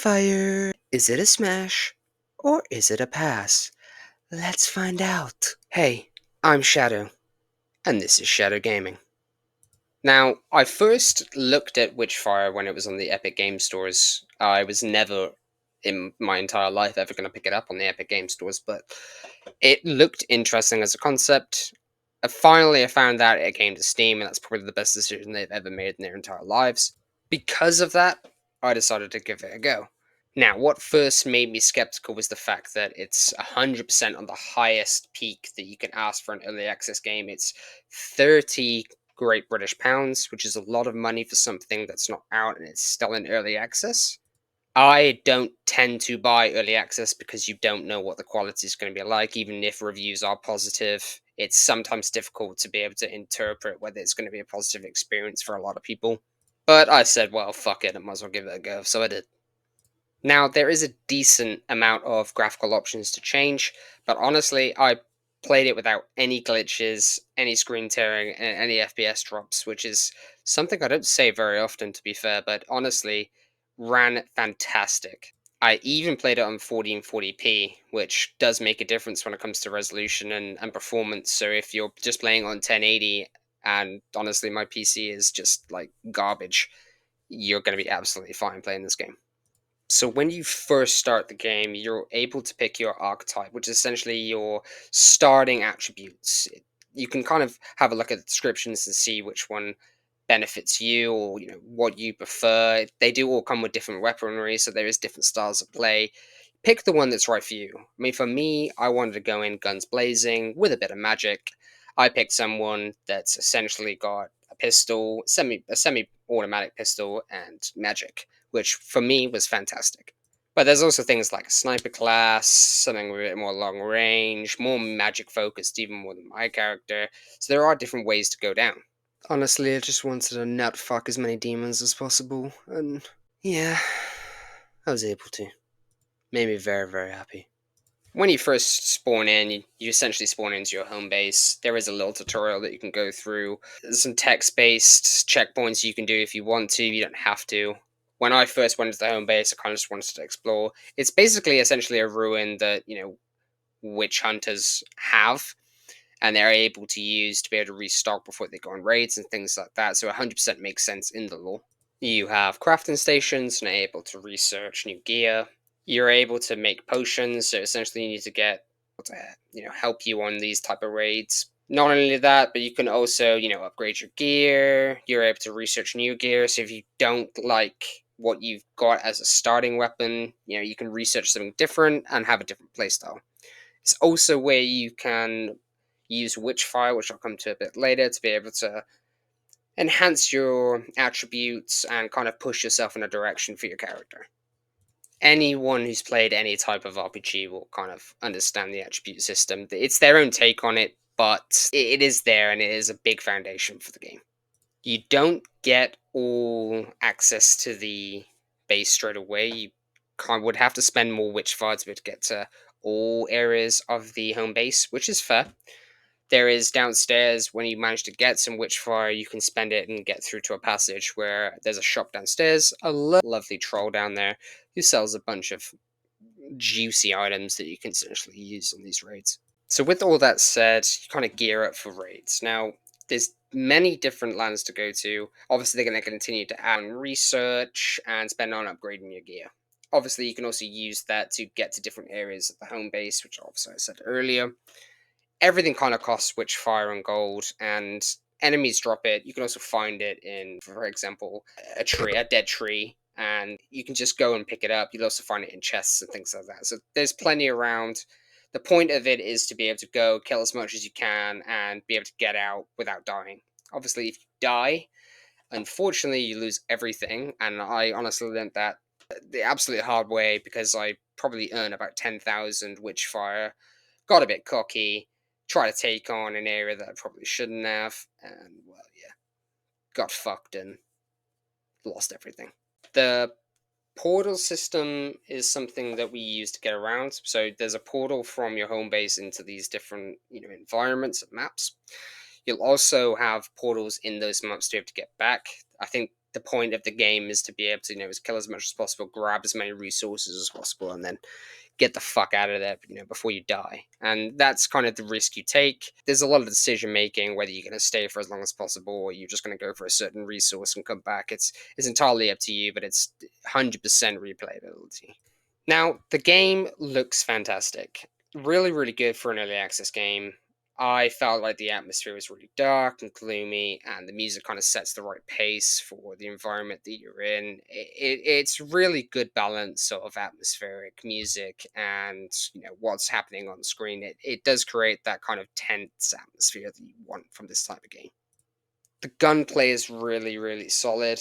Witchfire. Is it a smash? Or is it a pass? Let's find out. Hey, I'm Shadow, and this is Shadow Gaming. Now, I first looked at Witchfire when it was on the Epic Game Stores. I was never in my entire life ever going to pick it up on the Epic Game Stores, but it looked interesting as a concept. Finally, I found out it came to Steam, and that's probably the best decision they've ever made in their entire lives. Because of that, I decided to give it a go. Now, what first made me skeptical was the fact that it's 100% on the highest peak that you can ask for an early access game. It's 30 Great British pounds, which is a lot of money for something that's not out and it's still in early access. I don't tend to buy early access because you don't know what the quality is going to be like, even if reviews are positive. It's sometimes difficult to be able to interpret whether it's going to be a positive experience for a lot of people. But I said, well, fuck it, I might as well give it a go, so I did. Now, there is a decent amount of graphical options to change, but honestly, I played it without any glitches, any screen tearing, and any FPS drops, which is something I don't say very often, to be fair, but honestly, ran fantastic. I even played it on 1440p, which does make a difference when it comes to resolution and performance. So if you're just playing on 1080, and honestly, my PC is just like garbage, you're going to be absolutely fine playing this game. So when you first start the game, you're able to pick your archetype, which is essentially your starting attributes. You can kind of have a look at the descriptions and see which one benefits you, or what you prefer. They do all come with different weaponry, so there is different styles of play. Pick the one that's right for you. I mean, for me, I wanted to go in guns blazing with a bit of magic. I picked someone that's essentially got a pistol, a semi-automatic pistol, and magic, which for me was fantastic. But there's also things like a sniper class, something with a bit more long range, more magic focused, even more than my character. So there are different ways to go down. Honestly, I just wanted to nut fuck as many demons as possible, and yeah, I was able to. Made me very, very happy. When you first spawn in, you essentially spawn into your home base. There is a little tutorial that you can go through. There's some text-based checkpoints you can do if you want to. You don't have to. When I first went into the home base, I kind of just wanted to explore. It's basically essentially a ruin that, witch hunters have, and they're able to use to be able to restock before they go on raids and things like that. So 100% makes sense in the lore. You have crafting stations and are able to research new gear. You're able to make potions, so essentially you need to get to help you on these type of raids. Not only that, but you can also upgrade your gear. You're able to research new gear, so if you don't like what you've got as a starting weapon, you can research something different and have a different playstyle. It's also where you can use Witchfire, which I'll come to a bit later, to be able to enhance your attributes and kind of push yourself in a direction for your character. Anyone who's played any type of RPG will kind of understand the attribute system. It's their own take on it, but it is there and it is a big foundation for the game. You don't get all access to the base straight away. You would have to spend more Witchfire to be able to get to all areas of the home base, which is fair. There is downstairs, when you manage to get some Witchfire, you can spend it and get through to a passage where there's a shop downstairs, a lovely troll down there who sells a bunch of juicy items that you can essentially use on these raids. So with all that said, you kind of gear up for raids. Now, there's many different lands to go to. Obviously, they're going to continue to add on research and spend on upgrading your gear. Obviously, you can also use that to get to different areas of the home base, which obviously I said earlier. Everything kind of costs Witchfire and gold, and enemies drop it. You can also find it in, for example, a dead tree, and you can just go and pick it up. You'll also find it in chests and things like that. So there's plenty around. The point of it is to be able to go, kill as much as you can, and be able to get out without dying. Obviously, if you die, unfortunately, you lose everything, and I honestly learned that the absolute hard way because I probably earned about 10,000 Witchfire, got a bit cocky, tried to take on an area that I probably shouldn't have, and, well, yeah, got fucked and lost everything. The portal system is something that we use to get around. So there's a portal from your home base into these different environments and maps. You'll also have portals in those maps to be able to get back. I think the point of the game is to be able to, kill as much as possible, grab as many resources as possible, and then get the fuck out of there, before you die. And that's kind of the risk you take. There's a lot of decision making, whether you're going to stay for as long as possible or you're just going to go for a certain resource and come back. It's entirely up to you, but it's 100% replayability. Now, the game looks fantastic. Really, really good for an early access game. I felt like the atmosphere was really dark and gloomy, and the music kind of sets the right pace for the environment that you're in. It's really good balance of atmospheric music and what's happening on screen. It does create that kind of tense atmosphere that you want from this type of game. The gunplay is really, really solid.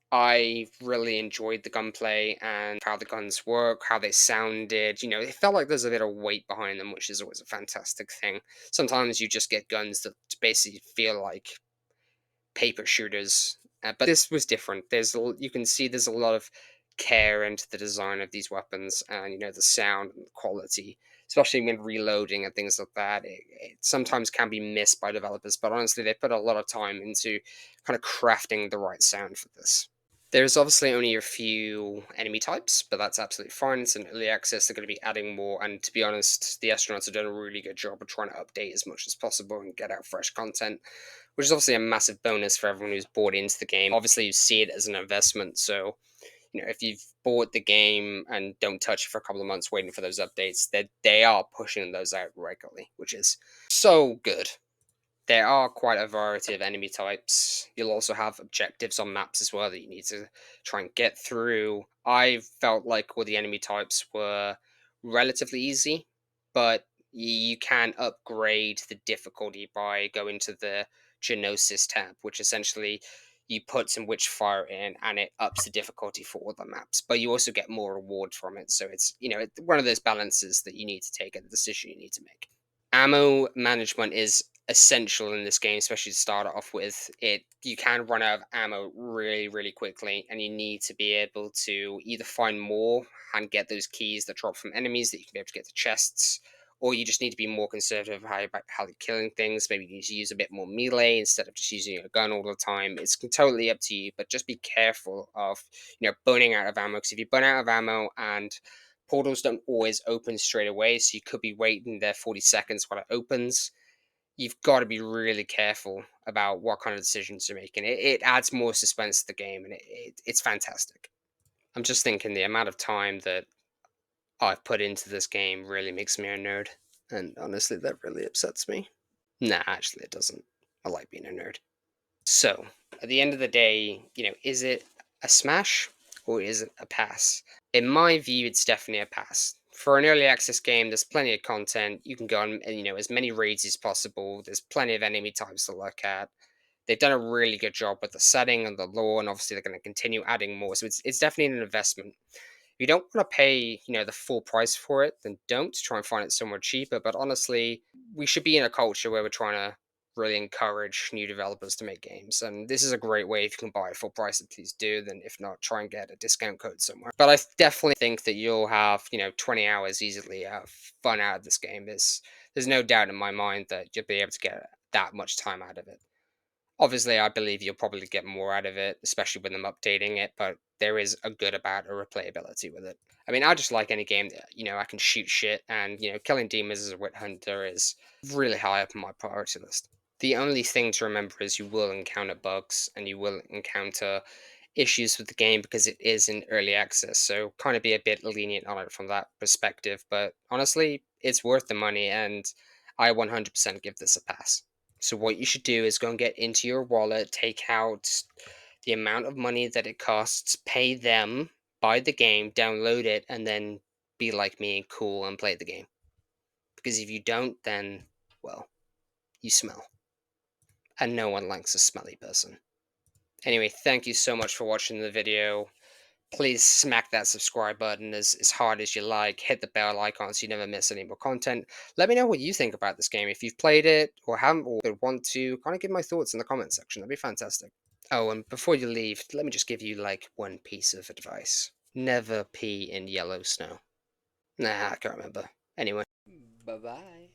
I really enjoyed the gunplay and how the guns work, how they sounded. It felt like there's a bit of weight behind them, which is always a fantastic thing. Sometimes you just get guns that basically feel like paper shooters, but this was different. You can see there's a lot of care into the design of these weapons, and the sound and the quality, especially when reloading and things like that. It sometimes can be missed by developers, but honestly, they put a lot of time into kind of crafting the right sound for this. There's obviously only a few enemy types, but that's absolutely fine. It's an early access. They're going to be adding more, and to be honest, the astronauts have done a really good job of trying to update as much as possible and get out fresh content, which is obviously a massive bonus for everyone who's bought into the game. Obviously, you see it as an investment, so if you've bought the game and don't touch it for a couple of months waiting for those updates, they are pushing those out regularly, which is so good. There are quite a variety of enemy types. You'll also have objectives on maps as well that you need to try and get through. I felt like all the enemy types were relatively easy, but you can upgrade the difficulty by going to the Genosis tab, which essentially you put some Witchfire in and it ups the difficulty for all the maps, but you also get more reward from it. So it's, one of those balances that you need to take and the decision you need to make. Ammo management is essential in this game, especially to start off with. You can run out of ammo really, really quickly, and you need to be able to either find more and get those keys that drop from enemies that you can be able to get to chests, or you just need to be more conservative about how you're killing things. Maybe you need to use a bit more melee instead of just using a gun all the time. It's totally up to you, but just be careful of burning out of ammo, because if you burn out of ammo and portals don't always open straight away, so you could be waiting there 40 seconds while it opens. You've got to be really careful about what kind of decisions you're making. It adds more suspense to the game, and it's fantastic. I'm just thinking the amount of time that I've put into this game really makes me a nerd, and honestly, that really upsets me. Nah, actually, it doesn't. I like being a nerd. So, at the end of the day, is it a smash or is it a pass? In my view, it's definitely a pass. For an early access game, there's plenty of content. You can go on, as many raids as possible. There's plenty of enemy types to look at. They've done a really good job with the setting and the lore, and obviously they're going to continue adding more. So it's definitely an investment. If you don't want to pay, the full price for it, then don't try and find it somewhere cheaper. But honestly, we should be in a culture where we're trying to really encourage new developers to make games, and this is a great way. If you can buy it full price, then please do. Then if not, try and get a discount code somewhere. But I definitely think that you'll have 20 hours easily of fun out of this game. There's no doubt in my mind that you'll be able to get that much time out of it. Obviously, I believe you'll probably get more out of it, especially with them updating it, but there is a good amount of replayability with it. I mean, I just like any game that, I can shoot shit, and, killing demons as a wit hunter is really high up on my priority list. The only thing to remember is you will encounter bugs and you will encounter issues with the game because it is in early access, so kind of be a bit lenient on it from that perspective, but honestly, it's worth the money, and I 100% give this a pass. So what you should do is go and get into your wallet, take out the amount of money that it costs, pay them, buy the game, download it, and then be like me and cool and play the game. Because if you don't, then, well, you smell. And no one likes a smelly person. Anyway, thank you so much for watching the video. Please smack that subscribe button as hard as you like. Hit the bell icon so you never miss any more content. Let me know what you think about this game. If you've played it or haven't or want to, kind of give my thoughts in the comment section. That'd be fantastic. Oh, and before you leave, let me just give you like one piece of advice. Never pee in yellow snow. Nah, I can't remember. Anyway. Bye-bye.